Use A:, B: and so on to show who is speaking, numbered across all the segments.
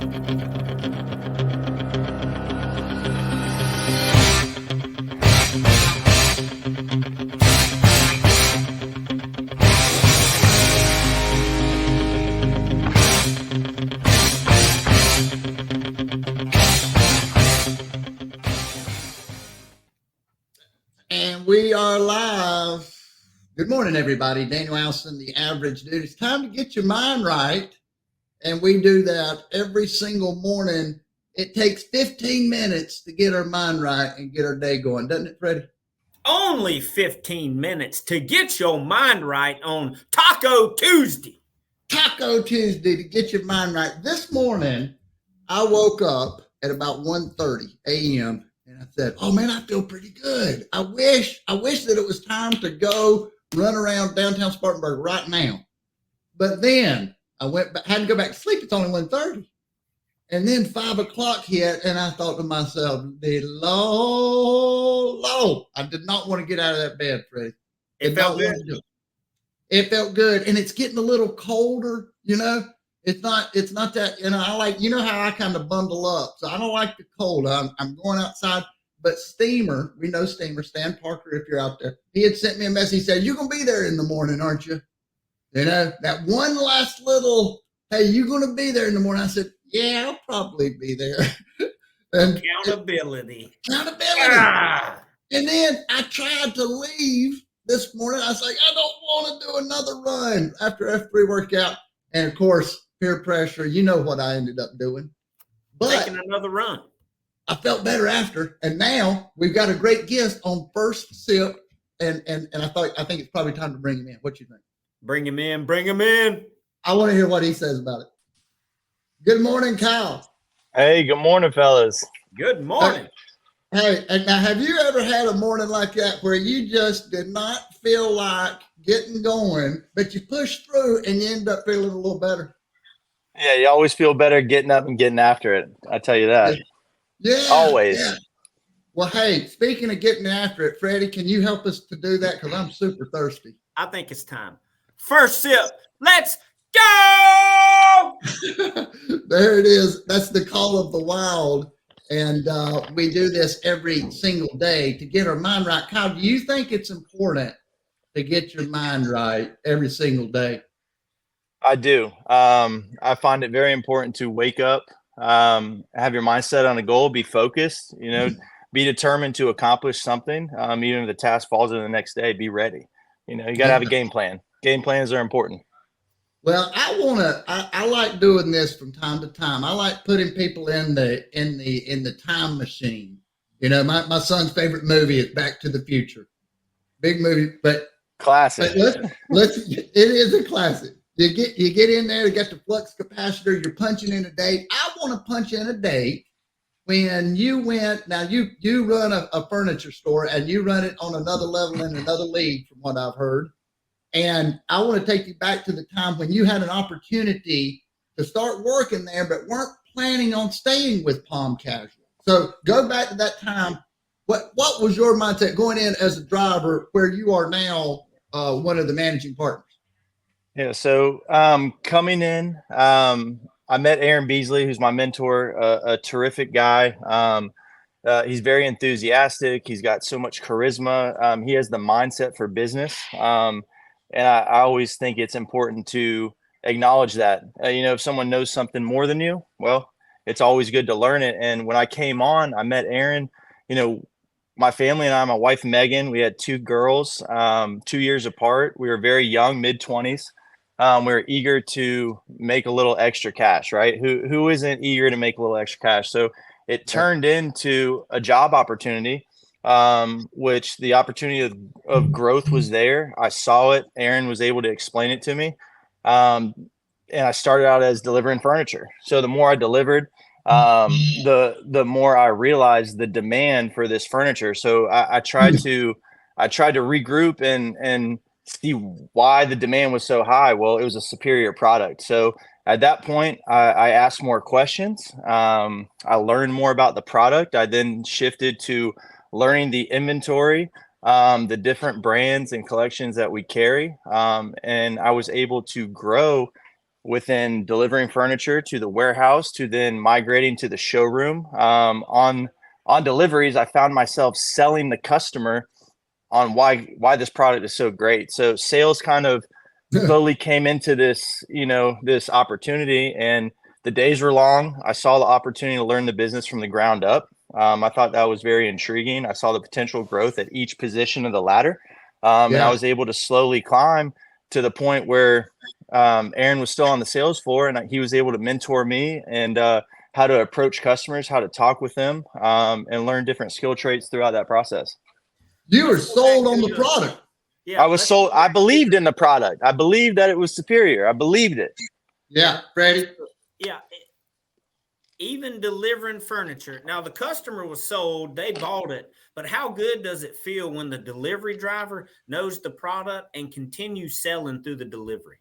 A: And we are live. Good morning, everybody. Daniel Allison, the average dude. It's time to get your mind right. And we do that every single morning. It takes 15 minutes to get our mind right and get our day going, doesn't it, Freddie?
B: Only 15 minutes to get your mind right on Taco Tuesday.
A: Taco Tuesday to get your mind right. This morning, I woke up at about 1:30 a.m. and I said, "Oh man, I feel pretty good. I wish that it was time to go run around downtown Spartanburg right now." But then I had to go back to sleep. It's only 1:30. And then 5 o'clock hit, and I thought to myself, Lord, I did not want to get out of that bed, Freddie.
B: It felt good.
A: It felt good, and it's getting a little colder. It's not that. I like how I kind of bundle up, so I don't like the cold. I'm going outside, but Steamer, we know Steamer, Stan Parker, if you're out there, he had sent me a message. He said, "You're gonna be there in the morning, aren't you?" That one last little, "Hey, you gonna be there in the morning?" I said, "Yeah, I'll probably be there." And
B: Accountability.
A: Ah! And then I tried to leave this morning. I was like, I don't want to do another run after a pre-workout. And of course, peer pressure, you know what I ended up doing. But
B: taking another run.
A: I felt better after. And now we've got a great guest on First Sip. And I think it's probably time to bring him in. What you think?
B: Bring him in. Bring him in.
A: I want to hear what he says about it. Good morning, Kyle.
C: Hey, good morning, fellas.
B: Good morning.
A: Hey, now have you ever had a morning like that where you just did not feel like getting going, but you push through and you end up feeling a little better?
C: Yeah, you always feel better getting up and getting after it. I tell you that.
A: Yeah.
C: Always.
A: Yeah. Well, hey, speaking of getting after it, Freddie, can you help us to do that? Because I'm super thirsty.
B: I think it's time. First Sip. Let's go!
A: There it is. That's the call of the wild. And we do this every single day to get our mind right. Kyle, do you think it's important to get your mind right every single day?
C: I do. I find it very important to wake up, have your mindset on a goal, be focused, be determined to accomplish something. Even if the task falls into the next day, be ready. You got to have a game plan. Game plans are important.
A: Well, I like doing this from time to time. I like putting people in the time machine. My son's favorite movie is Back to the Future. Big movie, but
C: classic.
A: But it is a classic. You get in there, you got the flux capacitor, you're punching in a date. I want to punch in a date when you run a furniture store and you run it on another level in another league, from what I've heard. And I want to take you back to the time when you had an opportunity to start working there, but weren't planning on staying with Palm Casual. So go back to that time. What was your mindset going in as a driver where you are now one of the managing partners?
C: Yeah. So coming in, I met Aaron Beasley, who's my mentor, a terrific guy. He's very enthusiastic. He's got so much charisma. He has the mindset for business. And I always think it's important to acknowledge that, if someone knows something more than you, well, it's always good to learn it. And when I came on, I met Aaron, my family and I, my wife, Megan, we had 2 girls, 2 years apart. We were very young, mid-20s. We were eager to make a little extra cash, right? Who isn't eager to make a little extra cash? So it turned into a job opportunity. Which the opportunity of growth was there. I saw it. Aaron was able to explain it to me. And I started out as delivering furniture. So the more I delivered, the more I realized the demand for this furniture. So I tried to regroup and see why the demand was so high. Well, it was a superior product. So at that point, I asked more questions. I learned more about the product. I then shifted to learning the inventory, the different brands and collections that we carry. And I was able to grow within delivering furniture to the warehouse to then migrating to the showroom. On deliveries, I found myself selling the customer on why this product is so great. So sales kind of slowly came into this, this opportunity, and the days were long. I saw the opportunity to learn the business from the ground up. I thought that was very intriguing. I saw the potential growth at each position of the ladder. And I was able to slowly climb to the point where Aaron was still on the sales floor, and he was able to mentor me and how to approach customers, how to talk with them, and learn different skill traits throughout that process.
A: You were sold on the product.
B: Yeah,
C: I was sold. I believed in the product. I believed that it was superior. I believed it.
A: Yeah, Freddie.
B: Yeah. Even delivering furniture. Now, the customer was sold, they bought it, but how good does it feel when the delivery driver knows the product and continues selling through the delivery?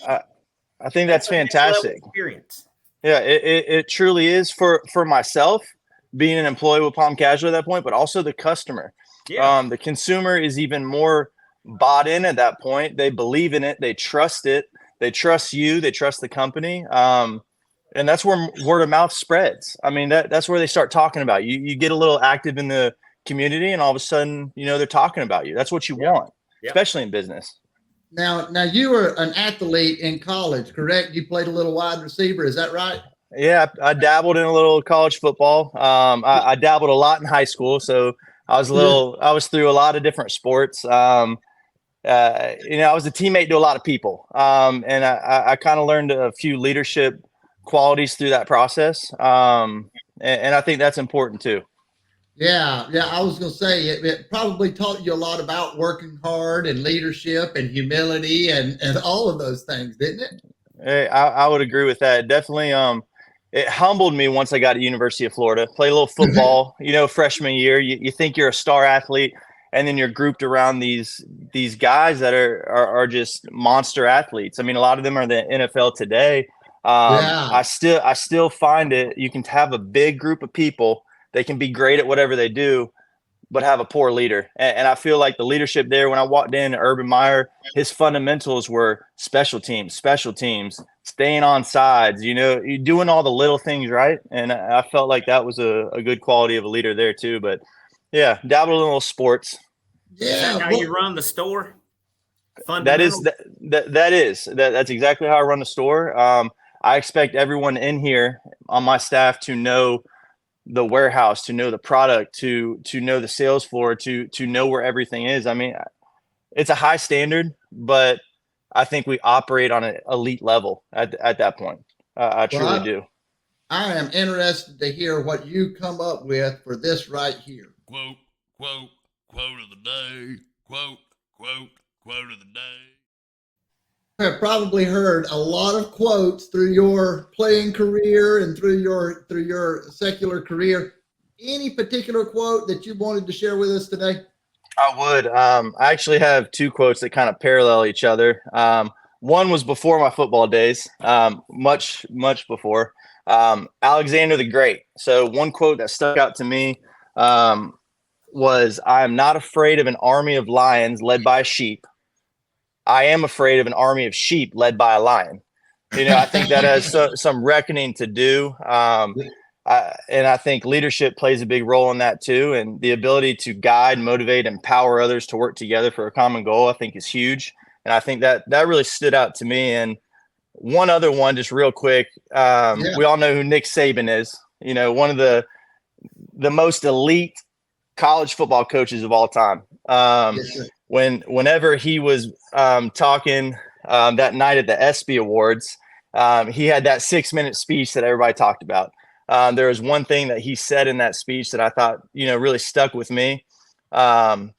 C: I think that's fantastic.
B: Experience.
C: Yeah, it truly is for myself, being an employee with Palm Casual at that point, but also the customer.
B: Yeah.
C: The consumer is even more bought in at that point. They believe in it. They trust it. They trust you. They trust the company. And that's where word of mouth spreads. I mean, that's where they start talking about you. You get a little active in the community, and all of a sudden, they're talking about you. That's what you want, especially in business.
A: Now you were an athlete in college, correct? You played a little wide receiver. Is that right?
C: Yeah, I dabbled in a little college football. I dabbled a lot in high school, so I was through a lot of different sports. I was a teammate to a lot of people, and I kind of learned a few leadership qualities through that process, and I think that's important too.
A: Yeah. I was going to say it probably taught you a lot about working hard and leadership and humility and all of those things, didn't it?
C: I would agree with that. It definitely, it humbled me once I got to University of Florida. Played a little football, freshman year. You think you're a star athlete, and then you're grouped around these guys that are just monster athletes. I mean, a lot of them are the NFL today. I still find it. You can have a big group of people. They can be great at whatever they do, but have a poor leader. And I feel like the leadership there, when I walked in, Urban Meyer, his fundamentals were special teams, staying on sides, you're doing all the little things right. And I felt like that was a good quality of a leader there too. But yeah, dabbled in a little sports.
B: Yeah. How you run the store?
C: That's exactly how I run the store. I expect everyone in here on my staff to know the warehouse, to know the product, to know the sales floor, to know where everything is. I mean, it's a high standard, but I think we operate on an elite level at that point. I truly do.
A: I am interested to hear what you come up with for this right here.
D: Quote of the day. Quote of the day.
A: I've probably heard a lot of quotes through your playing career and through your secular career. Any particular quote that you wanted to share with us today?
C: I would. I actually have two quotes that kind of parallel each other. One was before my football days, much before. Alexander the Great. So one quote that stuck out to me was, "I am not afraid of an army of lions led by a sheep. I am afraid of an army of sheep led by a lion." I think that has some reckoning to do. And I think leadership plays a big role in that too. And the ability to guide, motivate, empower others to work together for a common goal, I think is huge. And I think that really stood out to me. And one other one, just real quick. We all know who Nick Saban is, one of the most elite college football coaches of all time. Whenever he was talking that night at the ESPY Awards, he had that 6-minute speech that everybody talked about. There was one thing that he said in that speech that I thought, really stuck with me.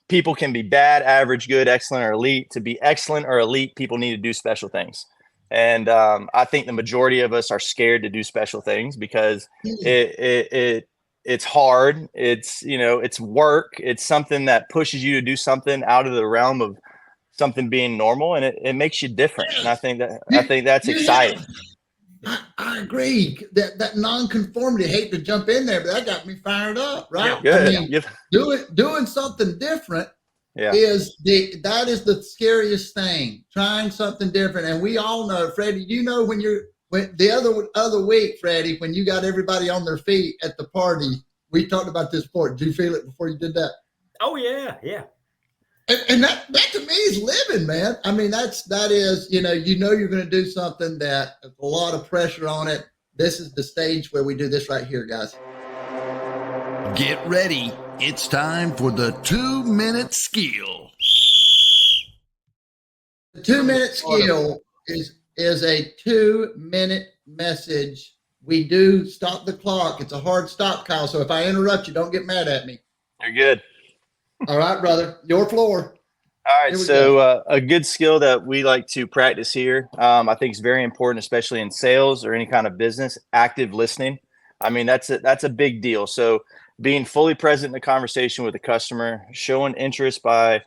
C: People can be bad, average, good, excellent, or elite. To be excellent or elite, people need to do special things. And I think the majority of us are scared to do special things because it's hard. It's work. It's something that pushes you to do something out of the realm of something being normal, and it makes you different. And I think that's exciting.
A: I agree that nonconformity. Hate to jump in there, but that got me fired up. Right?
C: Good.
A: I mean, doing something different
C: Yeah.
A: that is the scariest thing, trying something different. And we all know, Freddie, when the other week, Freddie, when you got everybody on their feet at the party, we talked about this before. Did you feel it before you did that?
B: Oh yeah. Yeah.
A: And that to me is living, man. I mean, that is, you're going to do something that has a lot of pressure on it. This is the stage where we do this right here, guys.
D: Get ready. It's time for the 2-minute skill.
A: The 2-minute skill is a 2-minute message. We do stop the clock. It's a hard stop, Kyle. So if I interrupt you, don't get mad at me.
C: You're good.
A: All right, brother. Your floor.
C: All right. So a good skill that we like to practice here, I think is very important, especially in sales or any kind of business, active listening. I mean, that's a big deal. So being fully present in the conversation with the customer, showing interest by,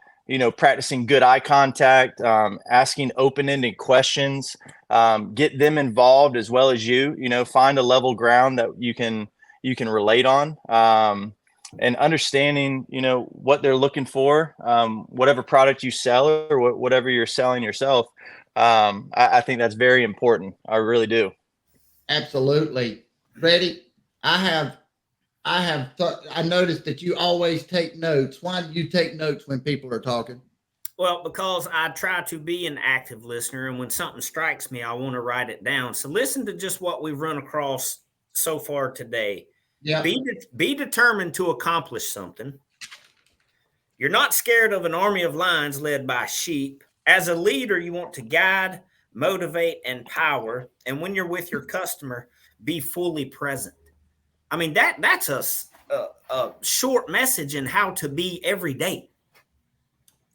C: practicing good eye contact, asking open-ended questions, get them involved as well as find a level ground that you can relate on, and understanding, what they're looking for, whatever product you sell or whatever you're selling yourself. I think that's very important. I really do.
A: Absolutely. Freddie, I noticed that you always take notes. Why do you take notes when people are talking?
B: Well, because I try to be an active listener, and when something strikes me, I want to write it down. So listen to just what we've run across so far today.
A: Yeah.
B: Be determined to accomplish something. You're not scared of an army of lions led by sheep. As a leader, you want to guide, motivate, and empower. And when you're with your customer, be fully present. I mean, that's a short message in how to be every day.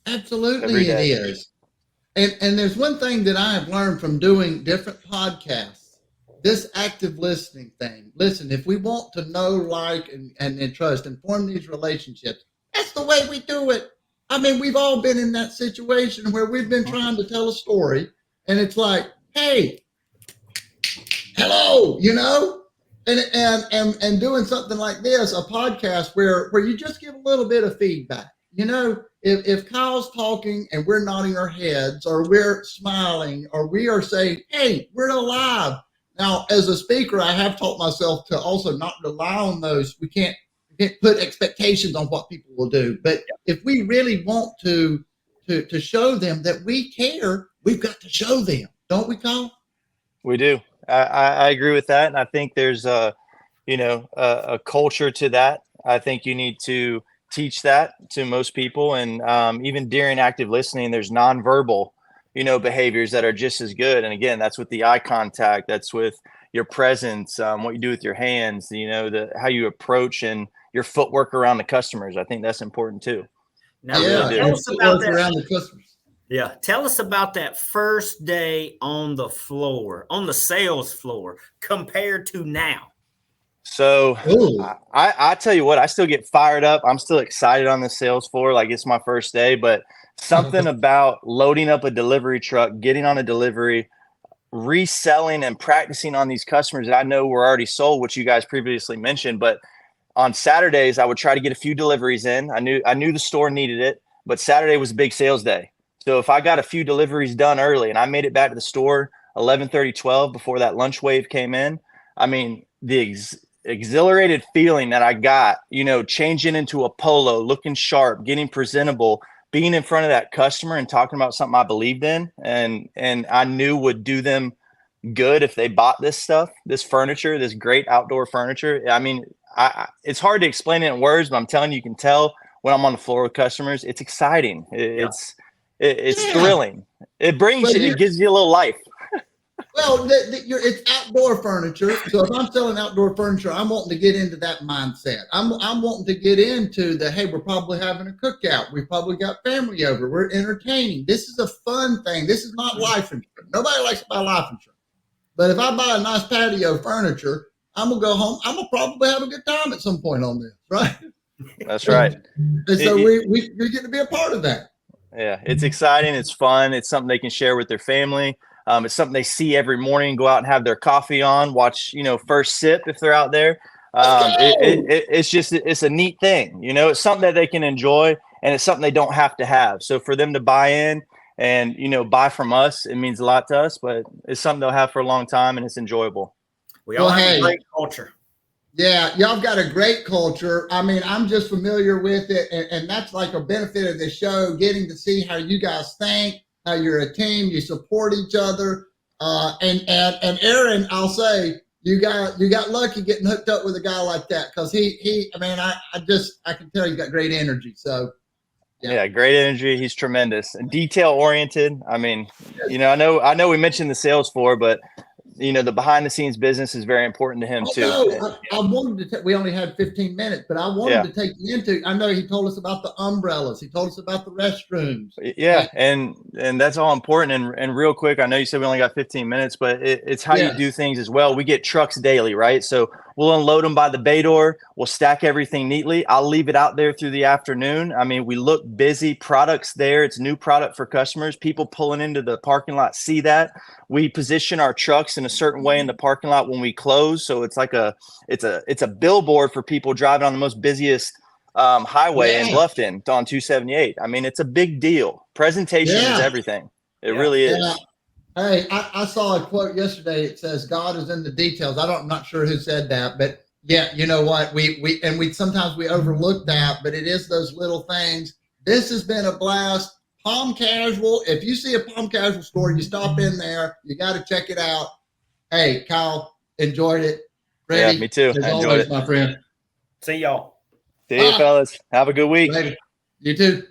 A: Absolutely,
C: Every day.
A: it is. And there's one thing that I have learned from doing different podcasts, this active listening thing. Listen, if we want to know, like, and trust and form these relationships, that's the way we do it. I mean, we've all been in that situation where we've been trying to tell a story, and it's like, hey, hello, and doing something like this, a podcast where you just give a little bit of feedback. If Kyle's talking and we're nodding our heads, or we're smiling, or we are saying, hey, we're alive. Now, as a speaker, I have taught myself to also not rely on those. We can't put expectations on what people will do. But if we really want to show them that we care, we've got to show them, don't we, Kyle?
C: We do. I agree with that. And I think there's a culture to that. I think you need to teach that to most people. And even during active listening, there's nonverbal, behaviors that are just as good. And again, that's with the eye contact, that's with your presence, what you do with your hands, how you approach and your footwork around the customers. I think that's important too.
B: Now,
A: tell us about that. Around the customers.
B: Yeah. Tell us about that first day on the floor, on the sales floor, compared to now.
C: So I tell you what, I still get fired up. I'm still excited on the sales floor. Like it's my first day, but something about loading up a delivery truck, getting on a delivery, reselling and practicing on these customers that I know were already sold, which you guys previously mentioned. But on Saturdays, I would try to get a few deliveries in. I knew the store needed it, but Saturday was a big sales day. So if I got a few deliveries done early and I made it back to the store 11:30, 12 before that lunch wave came in, I mean, the exhilarated feeling that I got, changing into a polo, looking sharp, getting presentable, being in front of that customer and talking about something I believed in and I knew would do them good if they bought this stuff, this furniture, this great outdoor furniture. I mean, it's hard to explain it in words, but I'm telling you, you can tell when I'm on the floor with customers, it's exciting. It's thrilling. It gives you a little life.
A: Well, it's outdoor furniture. So if I'm selling outdoor furniture, I'm wanting to get into that mindset. I'm wanting to get into hey, we're probably having a cookout. We've probably got family over. We're entertaining. This is a fun thing. This is not life insurance. Nobody likes to buy life insurance. But if I buy a nice patio furniture, I'm going to go home. I'm going to probably have a good time at some point on this, right?
C: That's right.
A: And so we get to be a part of that.
C: Yeah, it's exciting. It's fun. It's something they can share with their family. It's something they see every morning, go out and have their coffee on, watch, First Sip if they're out there. It's a neat thing. It's something that they can enjoy. and it's something they don't have to have. So for them to buy in and, you know, buy from us, it means a lot to us, but it's something they'll have for a long time, and it's enjoyable.
B: We all
A: Well,
B: have
A: hey.
B: a great culture.
A: Yeah, y'all got a great culture. I mean, I'm just familiar with it, and that's like a benefit of the show, getting to see how you guys think, how you're a team, you support each other. And Aaron, I'll say you got lucky getting hooked up with a guy like that, because I mean, I can tell you got great energy. So
C: Yeah, great energy. He's tremendous and detail oriented. I mean, you know, I know we mentioned the sales floor, but you know, the behind the scenes business is very important to him too.
A: I wanted to. We only had 15 minutes, but I wanted to take you into. I know he told us about the umbrellas. He told us about the restrooms.
C: Yeah, and that's all important. And real quick, I know you said we only got 15 minutes, but it's how you do things as well. We get trucks daily, right? So we'll unload them by the bay door. We'll stack everything neatly. I'll leave it out there through the afternoon. I mean, we look busy. Products there. It's new product for customers. People pulling into the parking lot see that. We position our trucks in a certain way in the parking lot when we close, so it's like it's a billboard for people driving on the most busiest highway in Bluffton on 278. I mean, it's a big deal. Presentation is everything. It really is.
A: Yeah. Hey, I saw a quote yesterday. It says, "God is in the details." I'm not sure who said that, but yeah, you know what? We sometimes we overlook that, but it is those little things. This has been a blast. Palm Casual. If you see a Palm Casual store, you stop in there. You got to check it out. Hey, Kyle, enjoyed it. Ready?
C: Yeah, me too.
A: As
C: I enjoyed
A: always,
C: it.
A: my friend.
B: See y'all.
C: See you, fellas. Have a good week.
A: Later. You too.